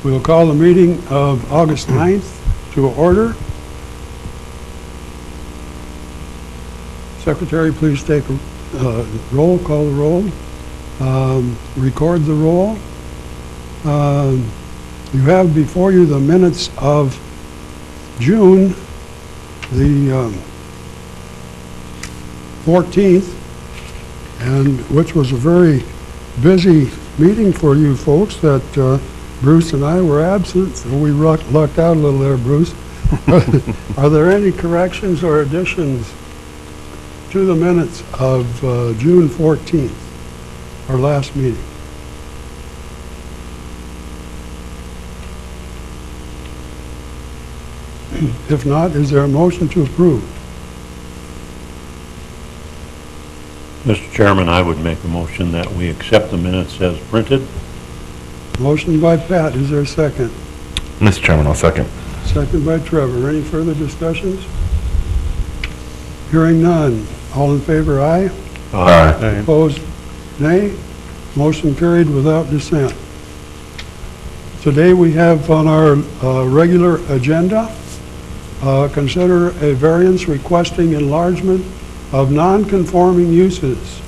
We'll call the meeting of August 9th to order. Secretary, please take a roll, call the roll, record the roll. You have before you the minutes of June the 14th, and which was a very busy meeting for you folks that Bruce and I were absent, so we lucked out a little there, Bruce. Are there any corrections or additions to the minutes of June 14th, our last meeting? If not, is there a motion to approve? Mr. Chairman, I would make a motion that we accept the minutes as printed. Motion by Pat, is there a second? Mr. Chairman, I'll second. Second by Trevor. Any further discussions? Hearing none. All in favor, aye. Aye. Opposed, nay. Motion carried without dissent. Today we have on our regular agenda, consider a variance requesting enlargement of non-conforming uses.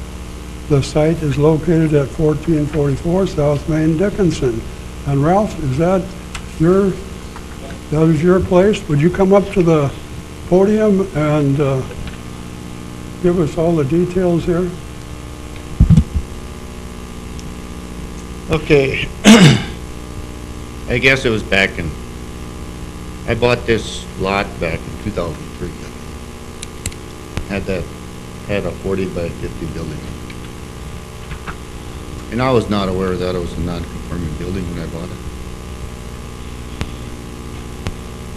The site is located at 1444 South Main Dickinson. And Ralph, is that is your place? Would you come up to the podium and give us all the details here? Okay. I guess it was I bought this lot back in 2003. Had a 40 by 50 building. And I was not aware that it was a non-conforming building when I bought it.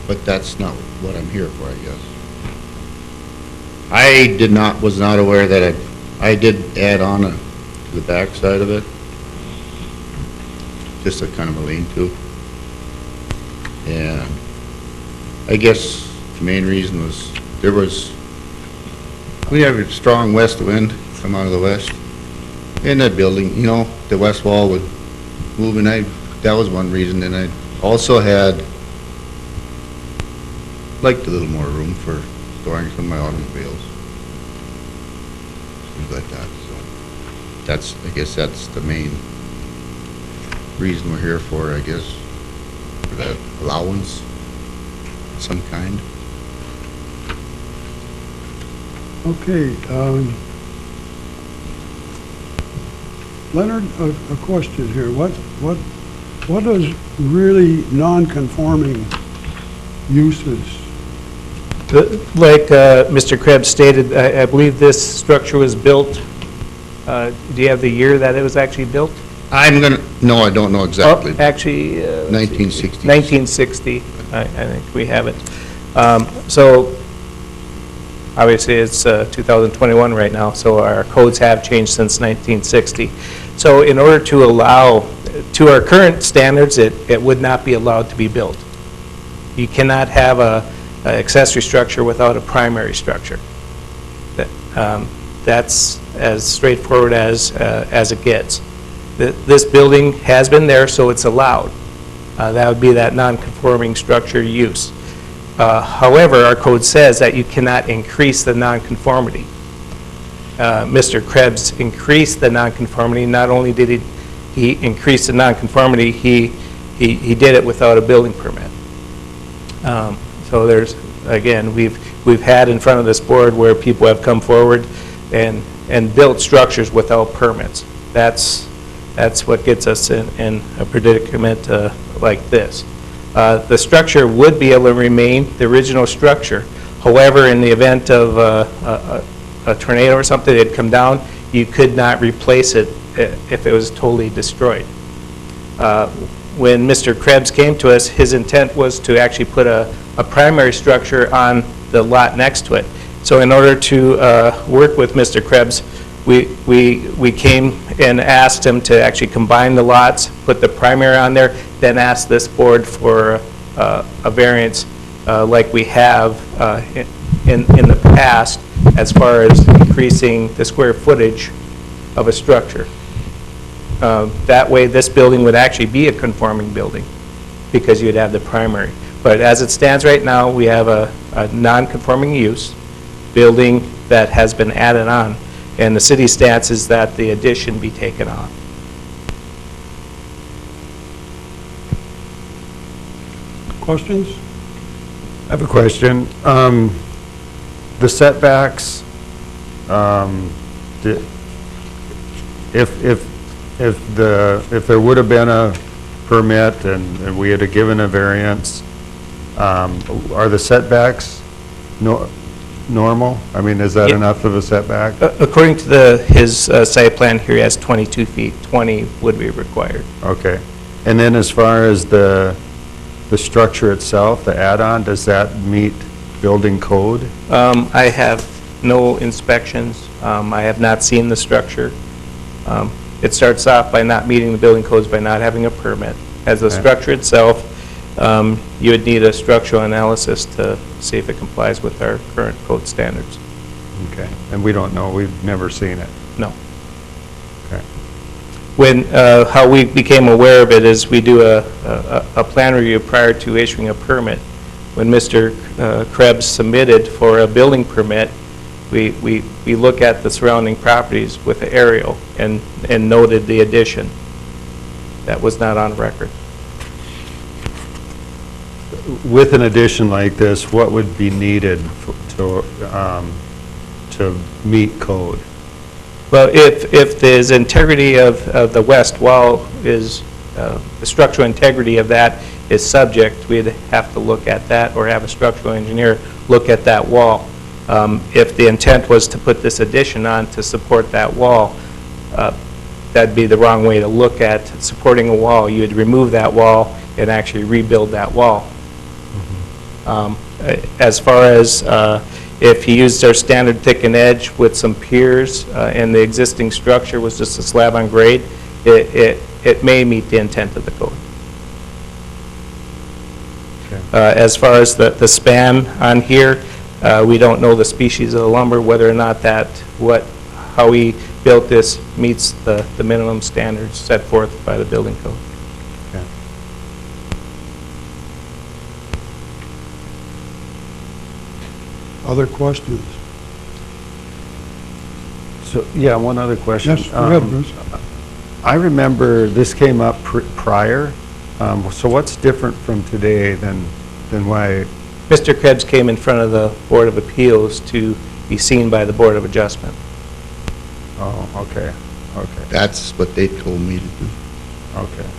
But that's not what I'm here for, I guess. Was not aware that I did add on to the back side of it. Just a kind of a lean-to. And I guess the main reason was we have a strong west wind come out of the west. In that building, the west wall would move, and that was one reason. And I also liked a little more room for storing some of my automobiles, things like that. So I guess that's the main reason we're here for, I guess, for that allowance of some kind. Okay, Leonard, a question here. What is really non-conforming uses? Like Mr. Krebs stated, I believe this structure was built, do you have the year that it was actually built? No, I don't know exactly. Actually, 1960. 1960, I think we have it. So obviously it's 2021 right now, so our codes have changed since 1960. So in order to allow, to our current standards, it would not be allowed to be built. You cannot have a accessory structure without a primary structure. That's as straightforward as it gets. This building has been there, so it's allowed. That would be that non-conforming structure use. However, our code says that you cannot increase the nonconformity. Mr. Krebs increased the nonconformity. Not only did he increase the nonconformity, he did it without a building permit. So there's, again, we've had in front of this board where people have come forward and built structures without permits. That's what gets us in a predicament like this. The structure would be able to remain the original structure. However, in the event of a tornado or something that had come down, you could not replace it if it was totally destroyed. When Mr. Krebs came to us, his intent was to actually put a primary structure on the lot next to it. So in order to work with Mr. Krebs, we came and asked him to actually combine the lots, put the primary on there, then ask this board for a variance like we have in the past as far as increasing the square footage of a structure. That way this building would actually be a conforming building. because you'd have the primary. But as it stands right now, we have a non-conforming use building that has been added on, and the city stance is that the addition be taken off. Questions? I have a question. The setbacks, if there would have been a permit and we had given a variance, are the setbacks normal? I mean, is that Yeah. enough of a setback? According to his site plan here, he has 22 feet, 20 would be required. Okay. And then as far as the structure itself, the add-on, does that meet building code? I have no inspections. I have not seen the structure. It starts off by not meeting the building codes by not having a permit. As the Okay. structure itself, you would need a structural analysis to see if it complies with our current code standards. Okay. And we don't know, we've never seen it. No. Okay. When, how we became aware of it is we do a plan review prior to issuing a permit. When Mr. Krebs submitted for a building permit, we look at the surrounding properties with the aerial and noted the addition. That was not on record. With an addition like this, what would be needed to meet code? Well, if there's integrity of the west wall is, the structural integrity of that is subject, we'd have to look at that or have a structural engineer look at that wall. If the intent was to put this addition on to support that wall, that'd be the wrong way to look at supporting a wall. You'd remove that wall and actually rebuild that wall. As far as if he used our standard thick and edge with some piers and the existing structure was just a slab on grade, it may meet the intent of the code. Okay. As far as the span on here, we don't know the species of the lumber, whether or not how we built this meets the minimum standards set forth by the building code. Okay. Other questions? So, yeah, one other question. Yes, go ahead, Bruce. I remember this came up prior, so what's different from today than why? Mr. Krebs came in front of the Board of Appeals to be seen by the Board of Adjustment. Oh, okay, okay, That's what they told me to do. okay.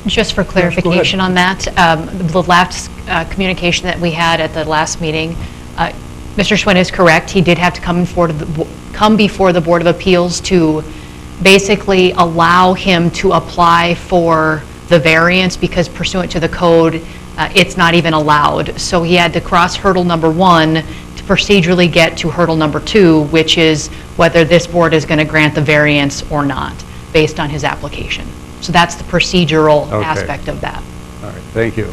Just for clarification on that, the last communication that we had at the last meeting, Mr. Schwinn is correct. He did have to come before the Board of Appeals to basically allow him to apply for the variance because pursuant to the code, it's not even allowed. So he had to cross hurdle number 1 to procedurally get to hurdle number 2, which is whether this board is going to grant the variance or not, based on his application. So that's the procedural Okay. aspect of that. All right, thank you.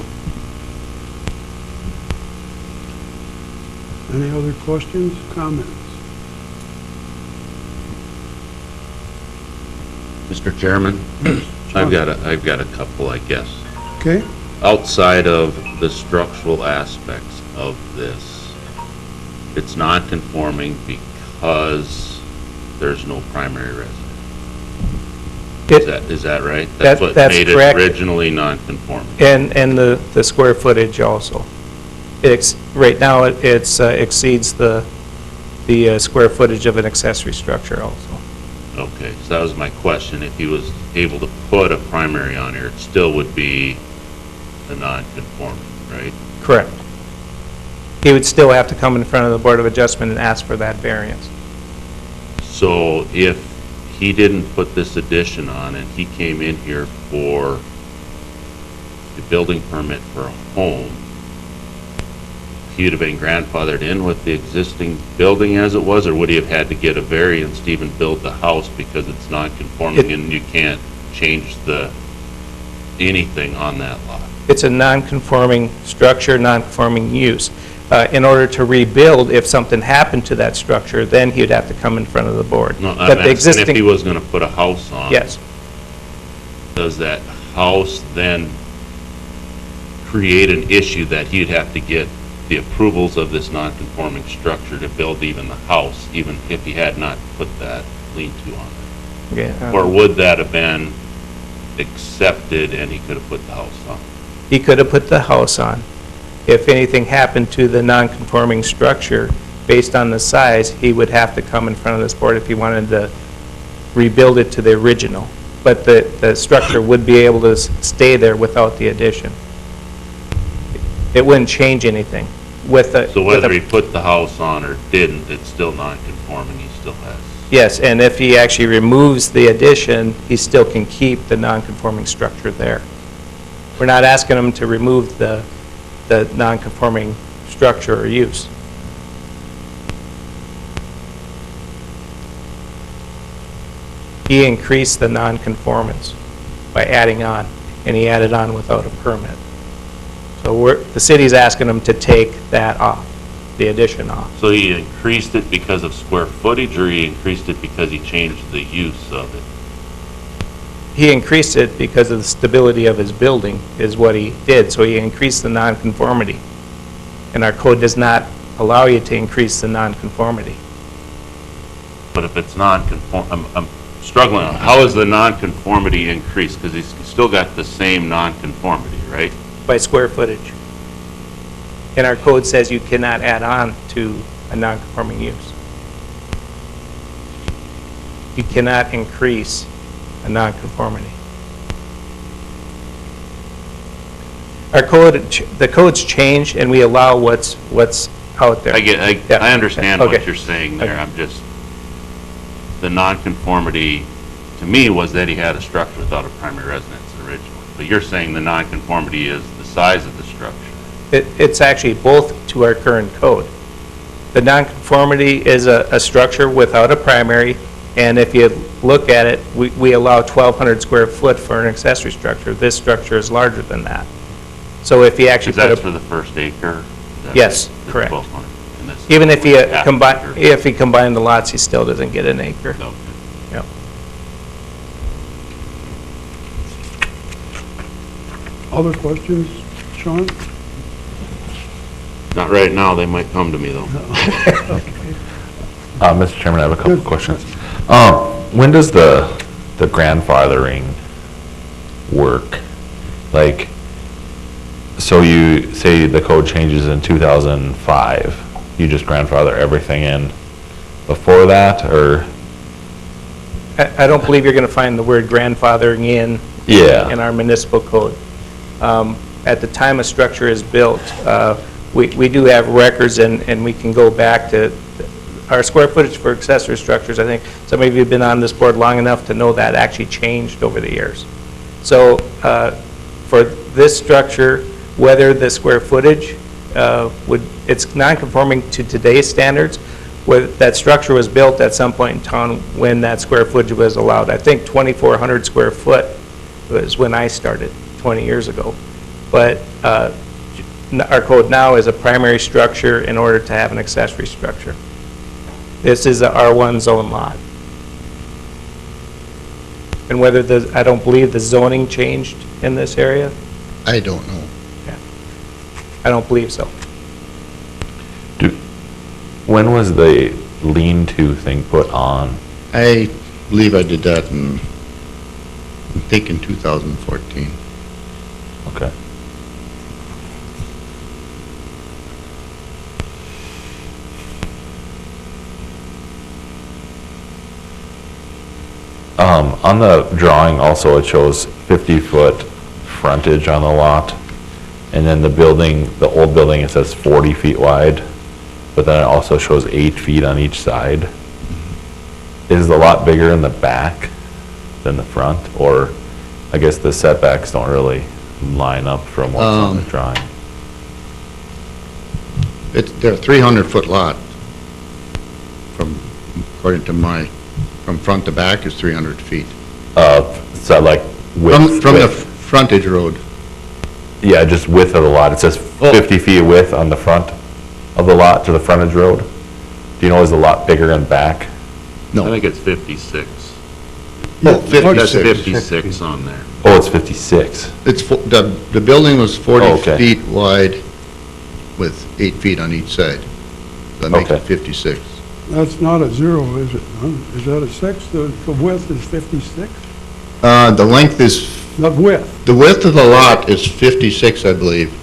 Any other questions, comments? Mr. Chairman, I've got a couple, I guess. Okay, Outside of the structural aspects of this, it's non-conforming because there's no primary residence. Is that right? That's what That's made correct. it originally non-conforming. And the square footage also. Right now, it exceeds the square footage of an accessory structure also. Okay, so that was my question. If he was able to put a primary on here, it still would be a non-conforming, right? Correct. He would still have to come in front of the Board of Adjustment and ask for that variance. So if he didn't put this addition on and he came in here for the building permit for a home, he would have been grandfathered in with the existing building as it was, or would he have had to get a variance to even build the house because it's non-conforming and you can't change anything on that lot? It's a non-conforming structure, non-conforming use. in order to rebuild, if something happened to that structure, then he'd have to come in front of the board. No, But I'm the asking if existing- he was gonna put a house on. Yes. Does that house then create an issue that he'd have to get the approvals of this non-conforming structure to build even the house, even if he had not put that lean-to on Okay, it? Or would that have been accepted and he could have put the house on? He could have put the house on. If anything happened to the non-conforming structure, based on the size, he would have to come in front of this board if he wanted to rebuild it to the original. But the structure would be able to stay there without the addition. It wouldn't change anything with the... So with whether the- he put the house on or didn't, it's still non-conforming, he still has. Yes, and if he actually removes the addition, he still can keep the non-conforming structure there. We're not asking him to remove the non-conforming structure or use. He increased the non-conformance by adding on, and he added on without a permit. So the city's asking him to take that off, the addition off. So he increased it because of square footage, or he increased it because he changed the use of it? He increased it because of the stability of his building, is what he did, so he increased the nonconformity. And our code does not allow you to increase the nonconformity. But if it's non-conform, I'm struggling on, how is the non-conformity increased? Because he's still got the same non-conformity, right? By square footage. And our code says you cannot add on to a nonconforming use. You cannot increase a nonconformity. Our code, the code's changed, and we allow what's out there. Yeah. I understand what Okay. you're saying there, I'm just, the non-conformity, to me, was that he had a structure without a primary residence originally. But you're saying the non-conformity is the size of the structure. It's actually both to our current code. The nonconformity is a structure without a primary, and if you look at it, we allow 1,200 square foot for an accessory structure. This structure is larger than that. So if you actually Because put that's for a, the first acre? That's Yes, the correct. 1,200, and this even if you half combine, acre. if you combine the lots, he still doesn't get an acre. Okay. Yep. Other questions, Sean? Not right now, they might come to me, though. Mr. Chairman, I have a couple Good. of questions. When does the grandfathering work? Like, so you say the code changes in 2005, you just grandfather everything in before that, or? I don't believe you're going to find the word grandfathering in Yeah. our municipal code. At the time a structure is built, we do have records, and we can go back to our square footage for accessory structures. I think some of you have been on this board long enough to know that actually changed over the years. So for this structure, whether the square footage it's non-conforming to today's standards, where that structure was built at some point in time when that square footage was allowed. I think 2,400 square foot was when I started 20 years ago. But our code now is a primary structure in order to have an accessory structure. This is a R1 zone lot. And whether I don't believe the zoning changed in this area. I don't know. I don't believe so. When was the lean-to thing put on? I believe I did that in, I'm thinking 2014. Okay. On the drawing also, it shows 50-foot frontage on the lot, and then the building, the old building, it says 40 feet wide, but then it also shows 8 feet on each side. Is the lot bigger in the back than the front, or I guess the setbacks don't really line up from what's on the drawing? They're a 300-foot lot from, according to from front to back is 300 feet. So like width? From the width. frontage road. Yeah, just width of the lot. It says Oh. 50 feet width on the front. of the lot to the frontage road? Do you know, is the lot bigger in back? I No, think it's 56. oh, That's 56. 56 on there. Oh, it's 56. It's, the building was 40 Oh, okay. feet wide with 8 feet on each side. That makes it Okay. 56. That's not at 0, is it? Huh? Is that at 6? The width is 56? The length is, Not width. the width of the lot is 56, I believe.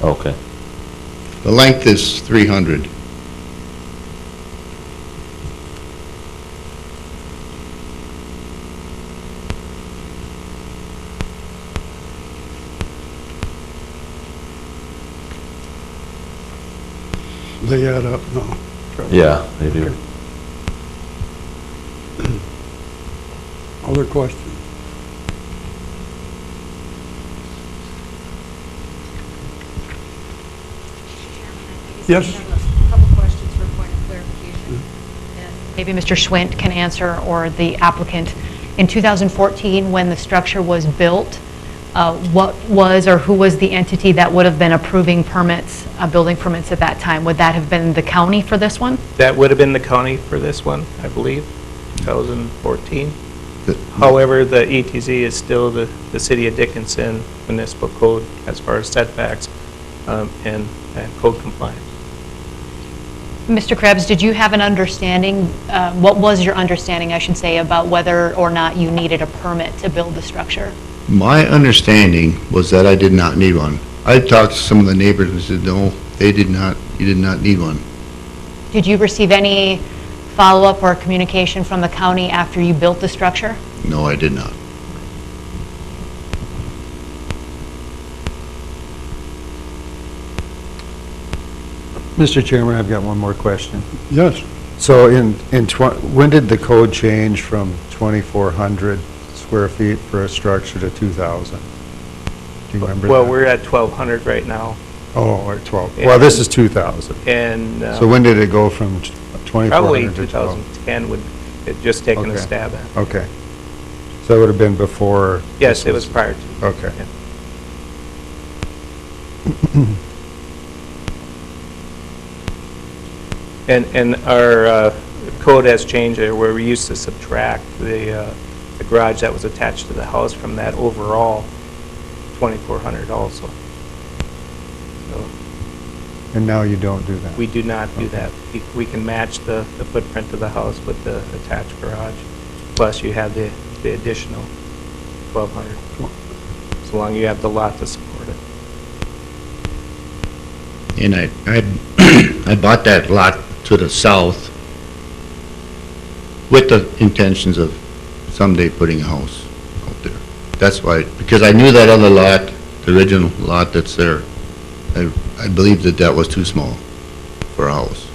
Okay. The length is 300. They add up, no. Yeah, they do. Other questions? Yes. I have a couple questions for point of clarification. Maybe Mr. Schwint can answer, or the applicant. In 2014, when the structure was built, what was or who was the entity that would have been approving permits, building permits at that time? Would that have been the county for this one? That would have been the county for this one, I believe, 2014. The- However, the ETZ is still the City of Dickinson municipal code as far as setbacks and code compliance. Mr. Krebs, did you have an understanding, what was your understanding, I should say, about whether or not you needed a permit to build the structure? My understanding was that I did not need one. I talked to some of the neighbors and said, no, they did not, you did not need one. Did you receive any follow-up or communication from the county after you built the structure? No, I did not. Mr. Chairman, I've got one more question. Yes. So when did the code change from 2,400 square feet for a structure to 2,000? Do you remember? Well, that? we're at 1,200 right now, Oh, or 12. Well, this is 2,000. and So when did it go from probably 2,400 to 12? 2010 would, it just taken a Okay. stab at. Okay. So that would have been before? Yes, this it was prior to. Okay. Yeah. And our code has changed where we used to subtract the garage that was attached to the house from that overall 2,400 also. So And now you don't do that? we do not do that. We can match the footprint of the house with the attached garage, plus you have the additional 1,200, so long you have the lot to support it. And I bought that lot to the south with the intentions of someday putting a house out there. That's why, because I knew that other lot, the original lot that's there, I believed that that was too small for a house.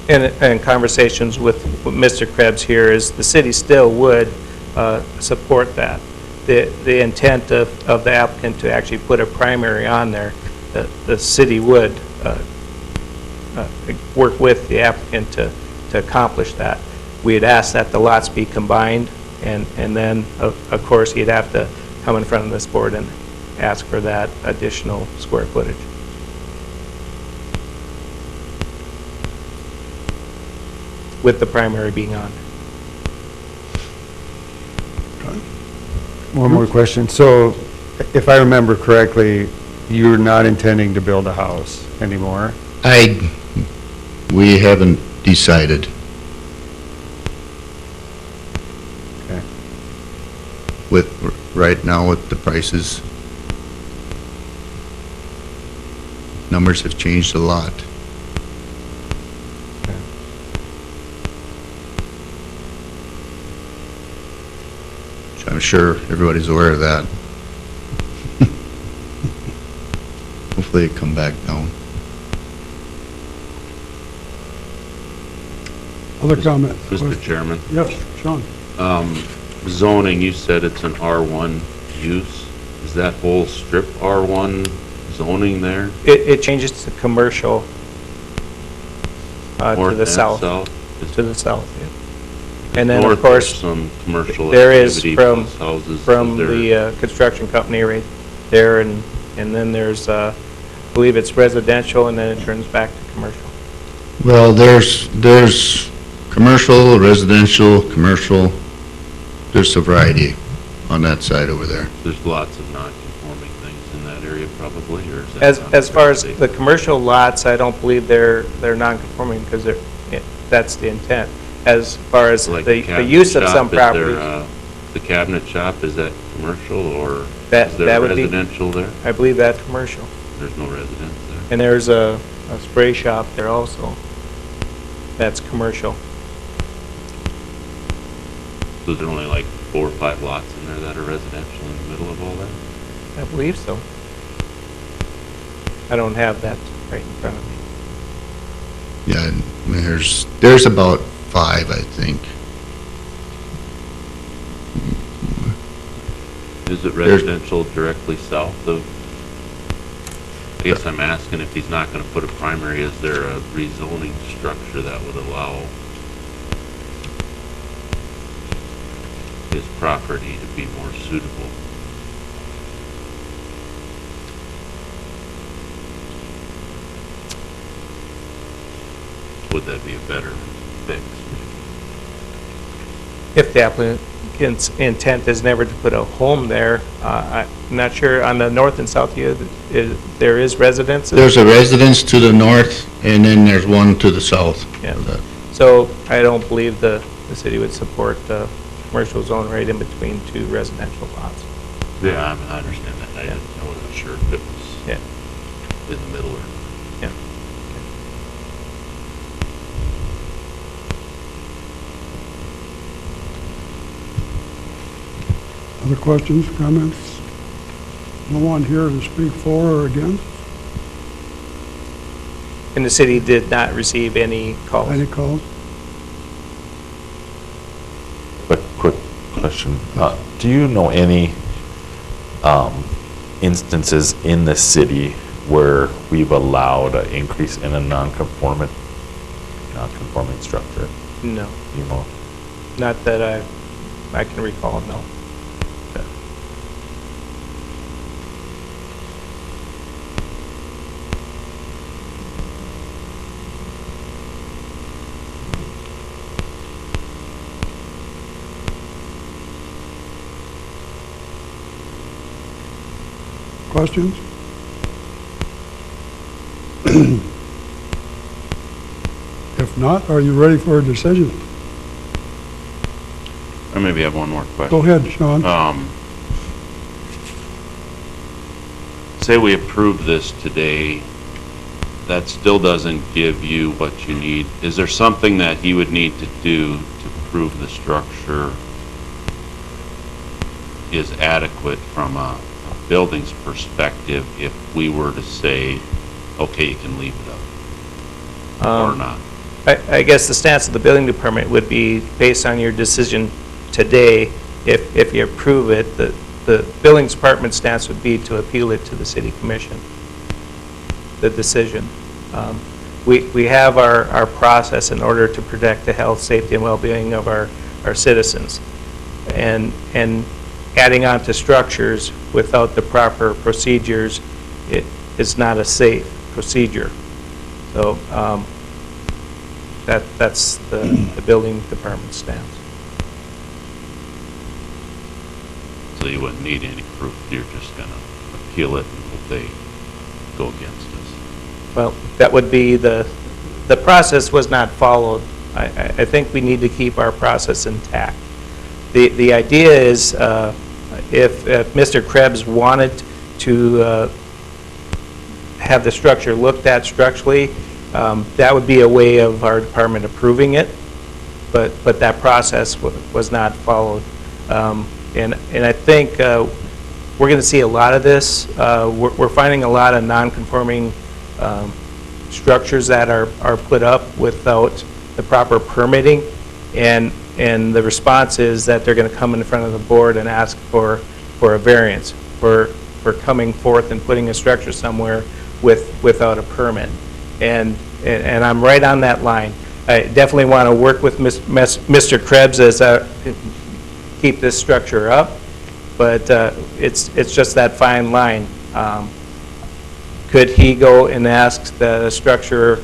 And conversations with Mr. Krebs here is the city still would support that. The intent of the applicant to actually put a primary on there, the city would work with the applicant to accomplish that. We'd ask that the lots be combined, and then, of course, he'd have to come in front of this board and ask for that additional square footage. With the primary being on. One more question. So if I remember correctly, you're not intending to build a house anymore? We haven't decided. Okay. Right now with the prices, numbers have changed a lot. Which I'm sure everybody's aware of that. Hopefully it come back down. Other comments? Mr. Chairman, Yes, Sean. zoning, you said it's an R1 use. Is that whole strip R1 zoning there? It changes to commercial to North the and south. south? To the south, yeah. And then, of North, course, there's some commercial there is activity, from plus houses. from Is there- the construction company right there, and then there's believe it's residential, and then it turns back to commercial. Well, there's commercial, residential, commercial, there's a variety on that side over there. There's lots of non-conforming things in that area probably, or is that? As far as the commercial lots, I don't believe they're non-conforming because that's the intent. As far as Like the cabinet use of shop, some is there, properties, the cabinet shop, is that commercial, or That- is there that would be- residential there? I believe that's commercial. There's no residence there. And there's a spray shop there also. That's commercial. So is there only like 4 or 5 lots in there that are residential in the middle of all that? I believe so. I don't have that right in front of me. Yeah, and there's about 5, I think. Is it residential directly south of, I guess I'm asking if he's not gonna put a primary, is there a rezoning structure that would allow his property to be more suitable? Would that be a better fix? If the applicant's intent is never to put a home there, I'm not sure, on the north and south here, there is residences? There's a residence to the north, and then there's one to the south. Yeah. of that. So I don't believe the city would support the commercial zone right in between 2 residential lots. Yeah, I understand that. I wasn't sure if it was Yeah, in the middle or. yeah. Other questions, comments? No one here to speak for or against? And the city did not receive any calls. Any calls? Quick question. Do you know any instances in the city where we've allowed an increase in a non-conforming structure? No, You know? not that I can recall, no. Questions? If not, are you ready for a decision? I maybe have one more question. Go ahead, Sean. Say we approve this today, that still doesn't give you what you need. Is there something that he would need to do to prove the structure is adequate from a building's perspective if we were to say, okay, you can leave it up, or not? I guess the stance of the building department would be, based on your decision today, if you approve it, the building department's stance would be to appeal it to the city commission, the decision. We have our process in order to protect the health, safety, and well-being of our citizens. And adding on to structures without the proper procedures, it is not a safe procedure. So that's the building department's stance. So you wouldn't need any proof, you're just gonna appeal it and hope they go against us. Well, that would be the process was not followed. I think we need to keep our process intact. The idea is, if Mr. Krebs wanted to have the structure looked at structurally, that would be a way of our department approving it, but that process was not followed. And I think we're going to see a lot of this. We're finding a lot of non-conforming structures that are put up without the proper permitting, and the response is that they're going to come in front of the board and ask for a variance for coming forth and putting a structure somewhere without a permit. And I'm right on that line. I definitely want to work with Mr. Krebs as keep this structure up, but it's just that fine line. Could he go and ask the structure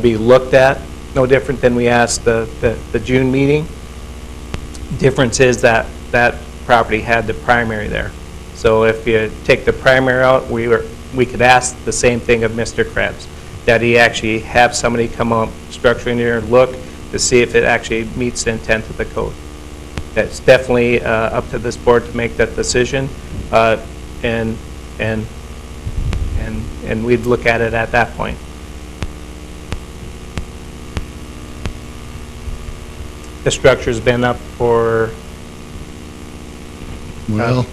be looked at? No different than we asked the June meeting. Difference is that that property had the primary there. So if you take the primary out, we could ask the same thing of Mr. Krebs, that he actually have somebody come up, structural engineer, look to see if it actually meets the intent of the code. That's definitely up to this board to make that decision, and we'd look at it at that point. The structure's been up for Well,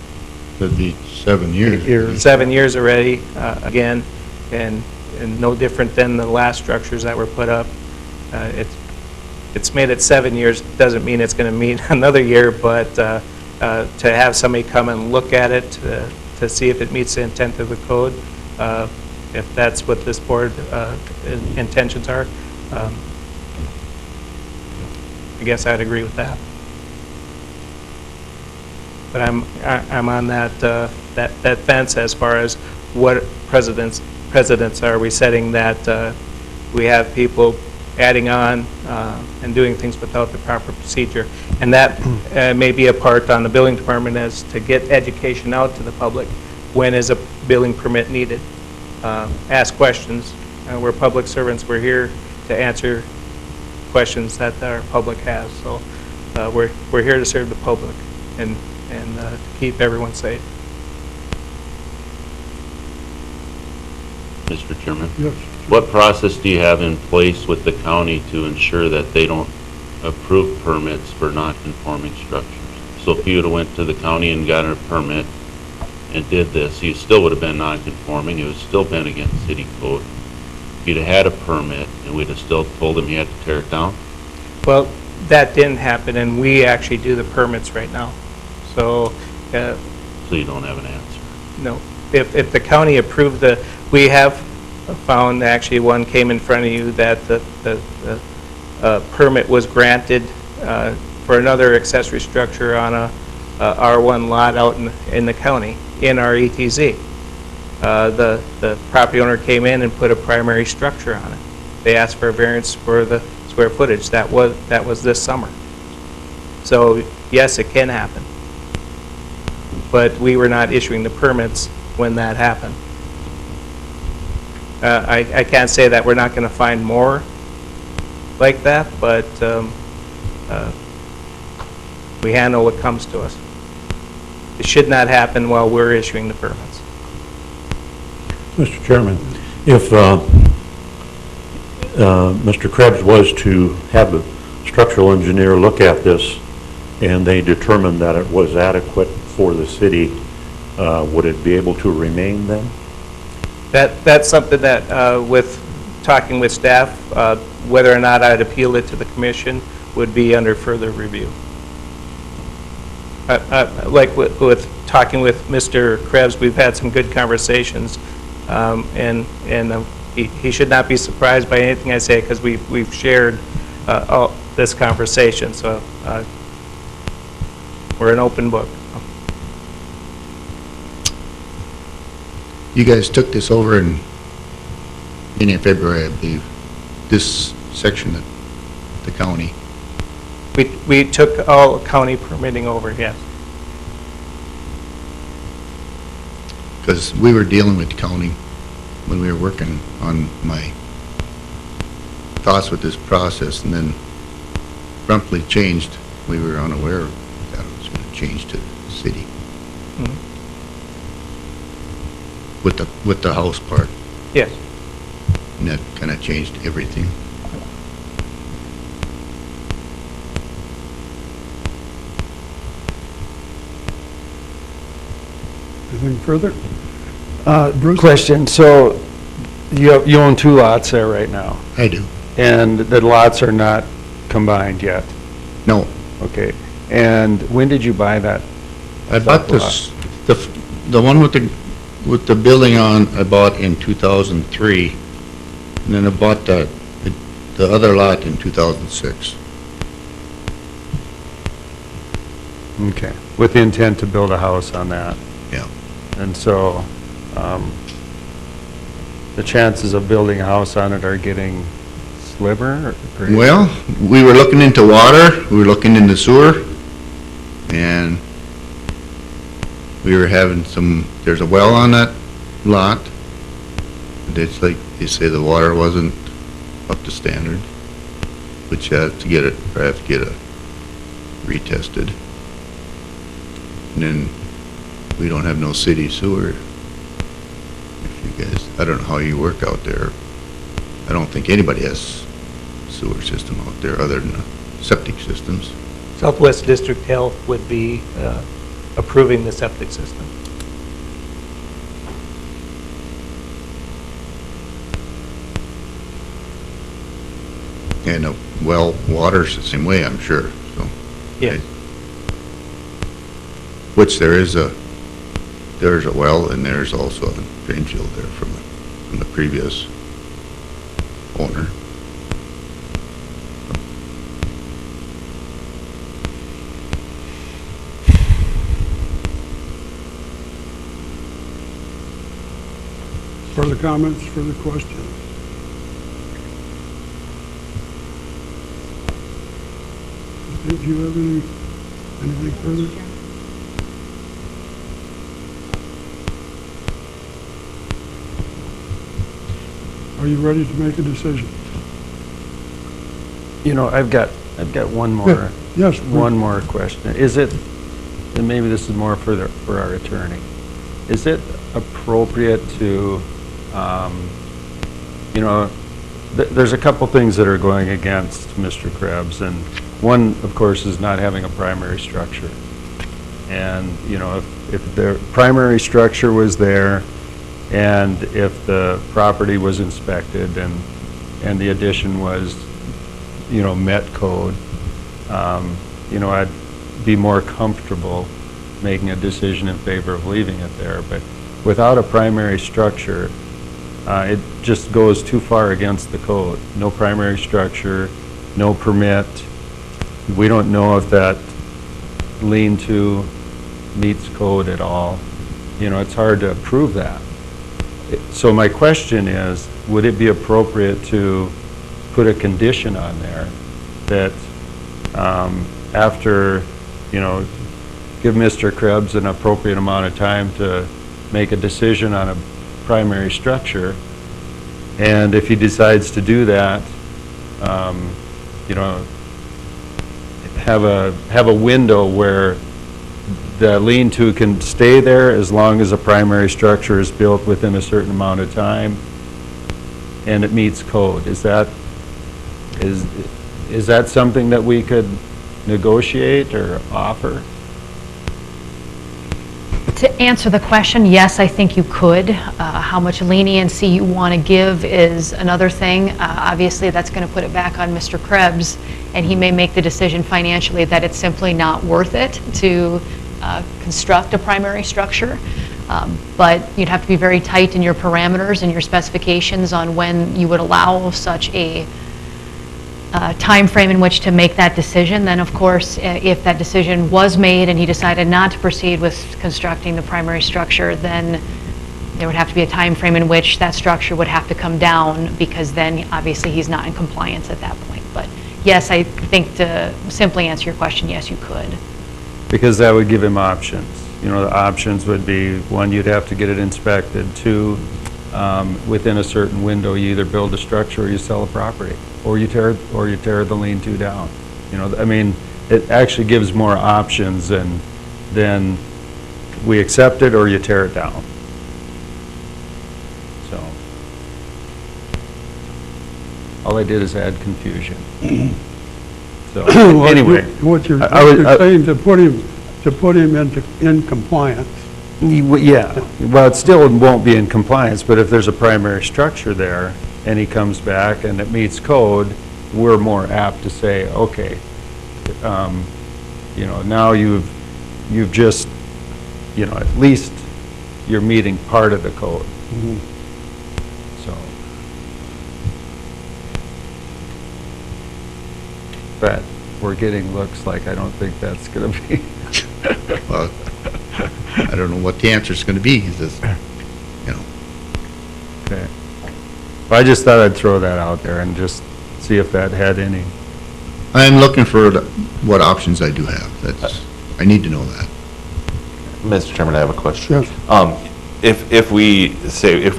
that'd be 7 years. 7 years already, again, and no different than the last structures that were put up. It's made it 7 years, doesn't mean it's going to meet another year, but to have somebody come and look at it, to see if it meets the intent of the code, if that's what this board intentions are, I guess I'd agree with that. But I'm on that fence as far as what precedents are we setting, that we have people adding on and doing things without the proper procedure. And that may be a part on the building department, as to get education out to the public. When is a building permit needed? Ask questions. We're public servants. We're here to answer questions that our public has. So we're here to serve the public and to keep everyone safe. Mr. Chairman? Yes. What process do you have in place with the county to ensure that they don't approve permits for non-conforming structures? So if you would have went to the county and got a permit and did this, you still would have been non-conforming. It would still been against city code. If you'd have had a permit and we'd have still told them you had to tear it down? Well, that didn't happen, and we actually do the permits right now. So, So you don't have an answer. no, if the county approved we have found, actually, one came in front of you, that the permit was granted for another accessory structure on a R1 lot out in the county, in our ETZ. The property owner came in and put a primary structure on it. They asked for a variance for the square footage. That was this summer. So, yes, it can happen. But we were not issuing the permits when that happened. I can't say that we're not going to find more like that, but we handle what comes to us. It should not happen while we're issuing the permits. Mr. Chairman, if Mr. Krebs was to have a structural engineer look at this and they determined that it was adequate for the city, would it be able to remain then? That's something that, with talking with staff, whether or not I'd appeal it to the commission would be under further review. Like with talking with Mr. Krebs, we've had some good conversations, and he should not be surprised by anything I say, because we've shared all this conversation. So we're an open book. You guys took this over in beginning of February, I believe, this section of the county. We took all county permitting over, yes. Because we were dealing with the county when we were working on my thoughts with this process, and then promptly changed. We were unaware that it was going to change to the city. Mhm. With the house part, Yes. and that kind of changed everything. Anything further? Bruce? Question, so you own two lots there right now, I do. and the lots are not combined yet? No, Okay, and when did you buy that? I bought this, the one with the building on, I bought in 2003, and then I bought the other lot in 2006. Okay, with the intent to build a house on that? Yeah. And so, the chances of building a house on it are getting slimmer or greater? Well, we were looking into water, we were looking into sewer, and we were having there's a well on that lot. It's like, you say the water wasn't up to standard, which you have to get it retested. And then we don't have no city sewer. If you guys, I don't know how you work out there. I don't think anybody has sewer system out there other than the septic systems. Southwest District Health would be approving the septic system. And well, water's the same way, I'm sure, so. Yes. Which there's a well, and there's also a drain field there from the previous owner. Further comments, further questions? Did you have anything further? Are you ready to make a decision? You know, I've got one more. Yes. One more question. Is it, and maybe this is more for our attorney, is it appropriate to, you know, there's a couple things that are going against Mr. Krebs, and one, of course, is not having a primary structure. And, you know, if the primary structure was there, and if the property was inspected and the addition was, you know, met code, you know, I'd be more comfortable making a decision in favor of leaving it there. But without a primary structure, it just goes too far against the code. No primary structure, no permit. We don't know if that lean-to meets code at all. You know, it's hard to approve that. So my question is, would it be appropriate to put a condition on there that after, you know, give Mr. Krebs an appropriate amount of time to make a decision on a primary structure, and if he decides to do that, you know, have a window where the lean-to can stay there as long as a primary structure is built within a certain amount of time and it meets code. Is that something that we could negotiate or offer? To answer the question, yes, I think you could. How much leniency you want to give is another thing. Obviously, that's going to put it back on Mr. Krebs, and he may make the decision financially that it's simply not worth it to construct a primary structure. But you'd have to be very tight in your parameters and your specifications on when you would allow such a time frame in which to make that decision. Then, of course, if that decision was made and he decided not to proceed with constructing the primary structure, then there would have to be a time frame in which that structure would have to come down, because then obviously he's not in compliance at that point. But yes, I think to simply answer your question, yes, you could. Because that would give him options. You know, the options would be, one, you'd have to get it inspected. Two, within a certain window, you either build a structure or you sell a property, or you tear the lean-to down. You know, I mean, it actually gives more options than we accept it or you tear it down. So, all I did is add confusion. So, Well, anyway. What you're I saying, to put him in compliance. Yeah, well, it still won't be in compliance, but if there's a primary structure there and he comes back and it meets code, we're more apt to say, okay, you know, now you've just, you know, at least you're meeting part of the code. So. But we're getting looks like I don't think that's going to be. Well, I don't know what the answer's gonna be, he says, you know. Okay. I just thought I'd throw that out there and just see if that had any. I'm looking for what options I do have. I need to know that. Mr. Chairman, I have a question. Yes. If we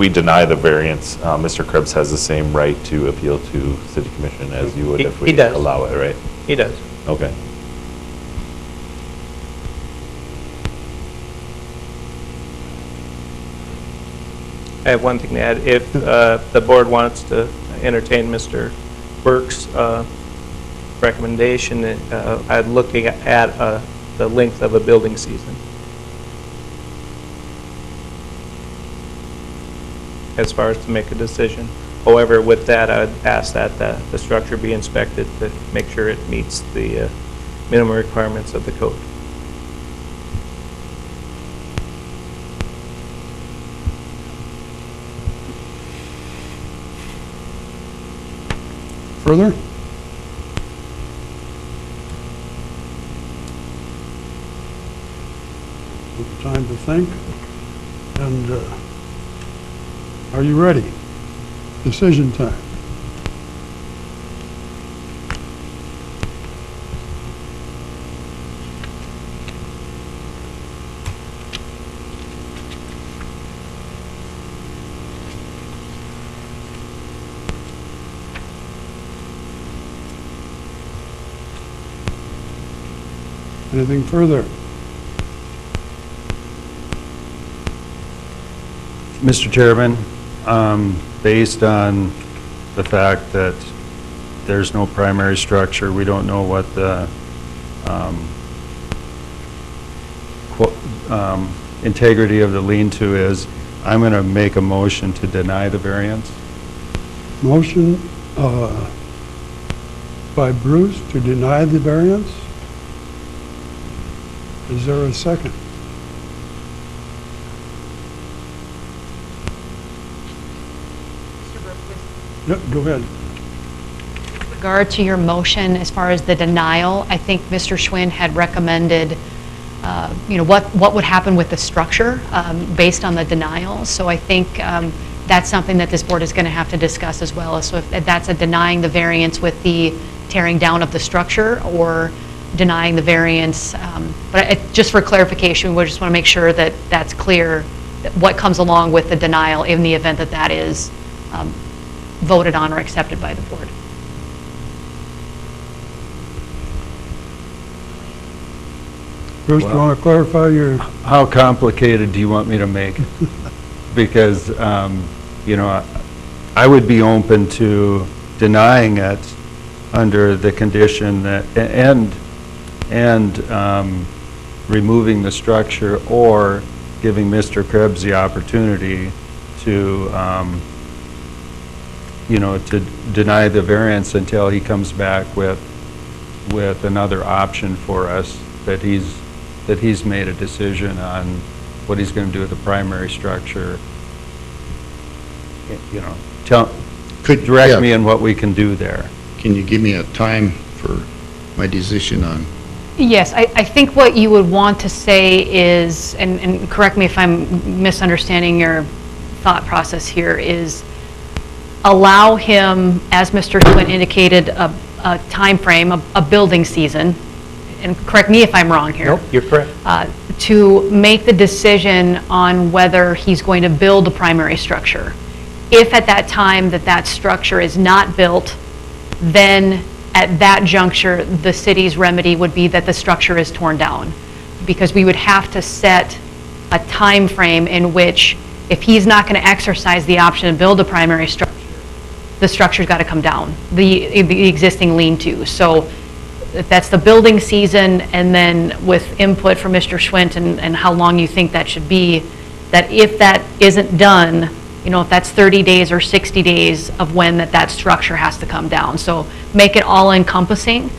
deny the variance, Mr. Krebs has the same right to appeal to city commission as you would if He we does. allow it, right? He does. Okay. I have one thing to add. If the board wants to entertain Mr. Burke's recommendation, I'm looking at the length of a building season as far as to make a decision. However, with that, I would ask that the structure be inspected to make sure it meets the minimum requirements of the code. Further? Time to think. And are you ready? Decision time. Anything further? Mr. Chairman, based on the fact that there's no primary structure, we don't know what the integrity of the lean-to is, I'm going to make a motion to deny the variance. Motion by Bruce to deny the variance. Is there a second? Yep, go ahead. With regard to your motion, as far as the denial, I think Mr. Schwinn had recommended, what would happen with the structure based on the denial. So I think that's something that this board is going to have to discuss as well. So if that's a denying the variance with the tearing down of the structure or denying the variance. But just for clarification, we just want to make sure that that's clear, that what comes along with the denial in the event that that is voted on or accepted by the board. Bruce, do you want to clarify your, How complicated do you want me to make it? Because, I would be open to denying it under the condition that, and removing the structure or giving Mr. Krebs the opportunity to, to deny the variance until he comes back with another option for us, that he's made a decision on what he's going to do with the primary structure. Direct me in what we can do there. Can you give me a time for my decision on? Yes, I think what you would want to say is, and correct me if I'm misunderstanding your thought process here, is allow him, as Mr. Schwinn indicated, a time frame, a building season, and correct me if I'm wrong here. Nope, you're correct. To make the decision on whether he's going to build the primary structure. If at that time that structure is not built, then at that juncture, the city's remedy would be that the structure is torn down. Because we would have to set a time frame in which, if he's not going to exercise the option to build a primary structure, the structure's got to come down, the existing lean-to. So if that's the building season, and then with input from Mr. Schwint and how long you think that should be, that if that isn't done, if that's 30 days or 60 days of when that structure has to come down. So make it all encompassing,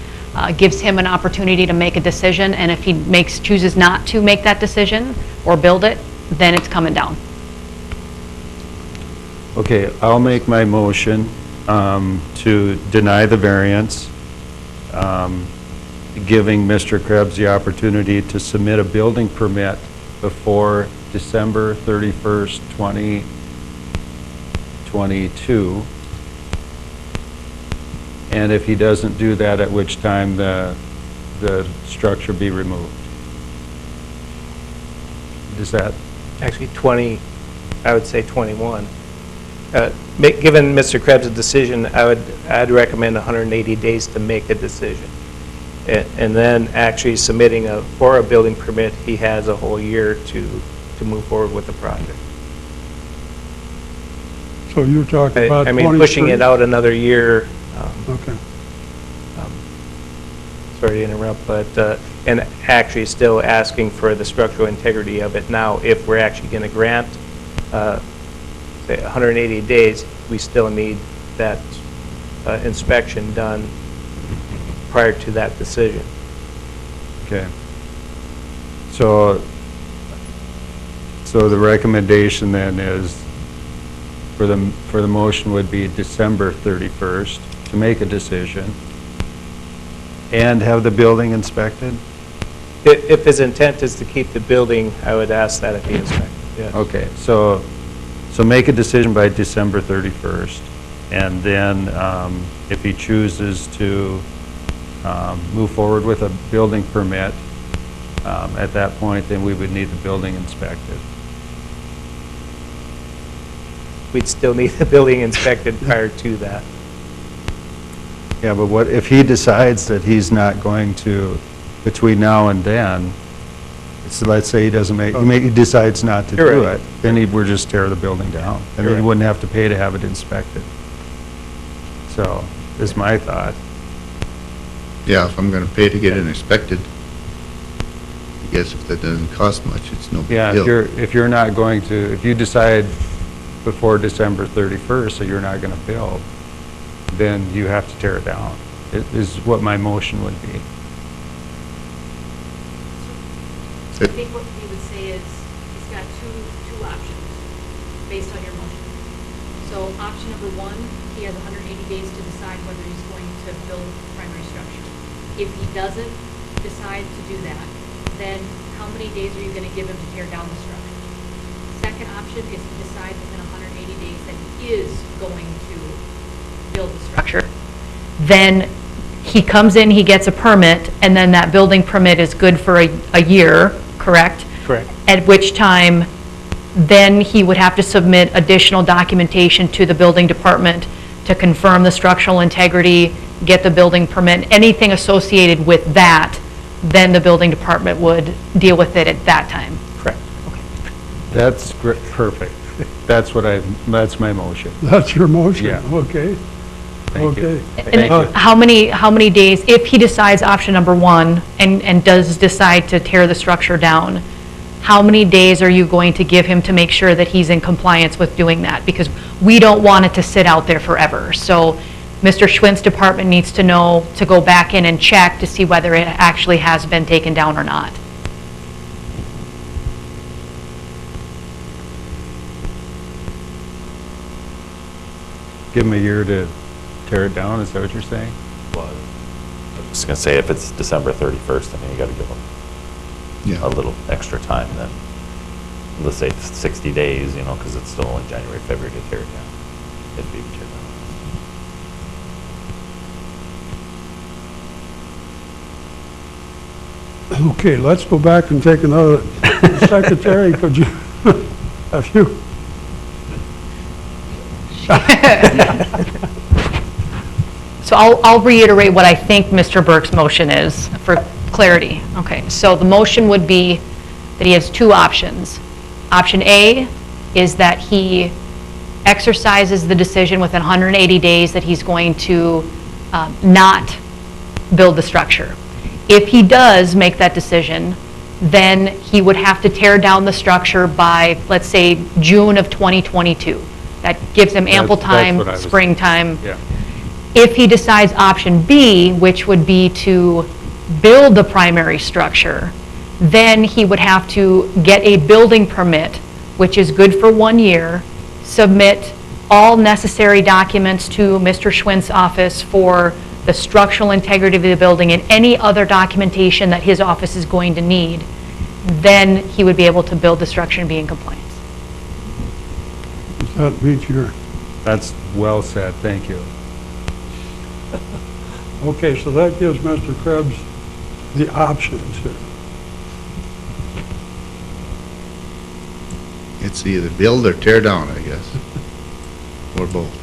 gives him an opportunity to make a decision, and if he chooses not to make that decision or build it, then it's coming down. Okay, I'll make my motion to deny the variance, giving Mr. Krebs the opportunity to submit a building permit before December 31st, 2022. And if he doesn't do that, at which time the structure be removed. Is that, Actually, 20, I would say 21. Given Mr. Krebs' decision, I'd recommend 180 days to make a decision. And then actually submitting for a building permit, he has a whole year to move forward with the project. So you're talking about I mean, pushing 23? it out another year, Okay. sorry to interrupt, but, and actually still asking for the structural integrity of it now. If we're actually going to grant, say, 180 days, we still need that inspection done prior to that decision. okay. So the recommendation then is, for the motion would be December 31st to make a decision and have the building inspected? If his intent is to keep the building, I would ask that it be inspected, yes. Okay, so make a decision by December 31st, and then if he chooses to move forward with a building permit, at that point, then we would need the building inspected. We'd still need the building inspected prior to that. Yeah, but what, if he decides that he's not going to, between now and then, so let's say he doesn't he decides not to do Correct. it, then we'd just tear the building down, and then he Correct. wouldn't have to pay to have it inspected. So, is my thought. Yeah, if I'm gonna pay to get it inspected, I guess if that doesn't cost much, it's no big Yeah, deal. if you're not going to, if you decide before December 31st that you're not going to build, then you have to tear it down, is what my motion would be. I think what we would say is, he's got two options based on your motion. So option number one, he has 180 days to decide whether he's going to build primary structure. If he doesn't decide to do that, then how many days are you going to give him to tear down the structure? Second option is to decide within 180 days that he is going to build the structure. Then he comes in, he gets a permit, and then that building permit is good for a year, correct? Correct. At which time, then he would have to submit additional documentation to the building department to confirm the structural integrity, get the building permit, anything associated with that, then the building department would deal with it at that time. Correct. That's perfect. That's my motion. That's your motion? Yeah. Okay. Thank you. Okay. Thank you. How many days, if he decides option number one and does decide to tear the structure down, how many days are you going to give him to make sure that he's in compliance with doing that? Because we don't want it to sit out there forever. So Mr. Schwint's department needs to know, to go back in and check to see whether it actually has been taken down or not. Give him a year to tear it down, is that what you're saying? Well, I was just gonna say, if it's December 31st, I mean, you gotta give them a Yeah, little extra time then. Let's say 60 days, because it's still in January, February to tear it down, if we tear it down. Okay, let's go back and take another, Secretary, could you, have you? So I'll reiterate what I think Mr. Burke's motion is for clarity. Okay, so the motion would be that he has two options. Option A is that he exercises the decision within 180 days that he's going to not build the structure. If he does make that decision, then he would have to tear down the structure by, let's say, June of 2022. That gives him ample That's time, what I was- springtime. Yeah. If he decides option B, which would be to build the primary structure, then he would have to get a building permit, which is good for 1 year, submit all necessary documents to Mr. Schwint's office for the structural integrity of the building and any other documentation that his office is going to need. Then he would be able to build the structure and be in compliance. Does that meet your That's well said, thank you. Okay, so that gives Mr. Krebs the options here. It's either build or tear down, I guess. Or both.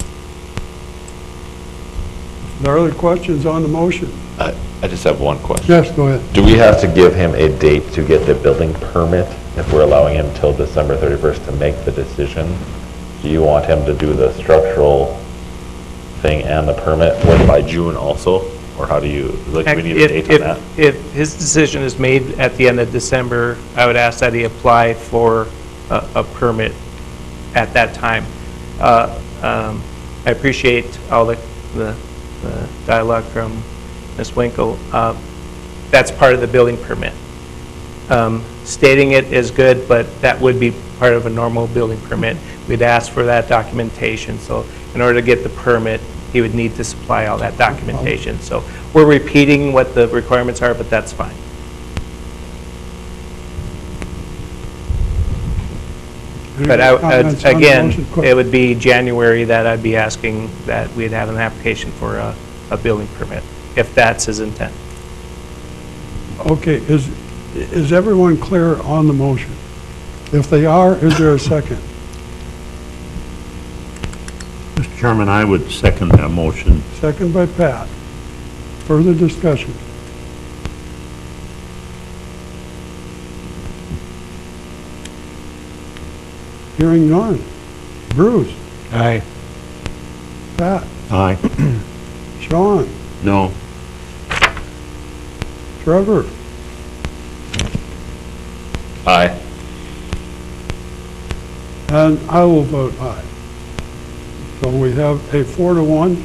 Are there other questions on the motion? I just have one question. Yes, go ahead. Do we have to give him a date to get the building permit if we're allowing him till December 31st to make the decision? Do you want him to do the structural thing and the permit by June also? Or how do you, like, do we need a date on that? If his decision is made at the end of December, I would ask that he apply for a permit at that time. I appreciate all the dialogue from Ms. Winkle. That's part of the building permit. Stating it is good, but that would be part of a normal building permit. We'd ask for that documentation, so in order to get the permit, he would need to supply all that documentation. So we're repeating what the requirements are, but that's fine. But Any comments on the again, motion? it would be January that I'd be asking that we'd have an application for a building permit, if that's his intent. Okay, is everyone clear on the motion? If they are, is there a second? Mr. Chairman, I would second that motion. Second by Pat. Further discussion? Hearing none. Bruce? Aye. Pat? Aye. Sean? No. Trevor? Aye. And I will vote aye. So we have a 4-1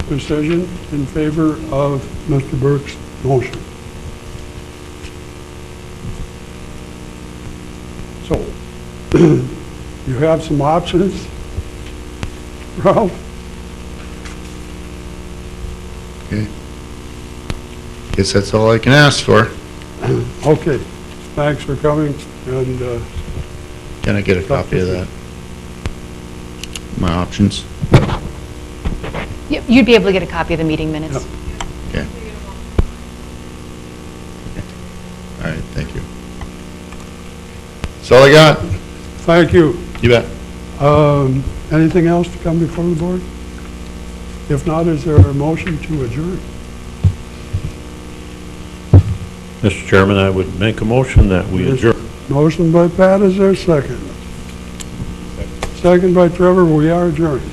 decision in favor of Mr. Burke's motion. So, you have some options, Ralph? Okay. Guess that's all I can ask for. Okay, thanks for coming, and Can I get a copy of that? My options? You'd be able to get a copy of the meeting minutes. Okay. All right, thank you. That's all I got. thank you. You bet. Anything else to come before the board? If not, is there a motion to adjourn? Mr. Chairman, I would make a motion that we adjourn. Motion by Pat, is there a second? Second by Trevor, we are adjourned.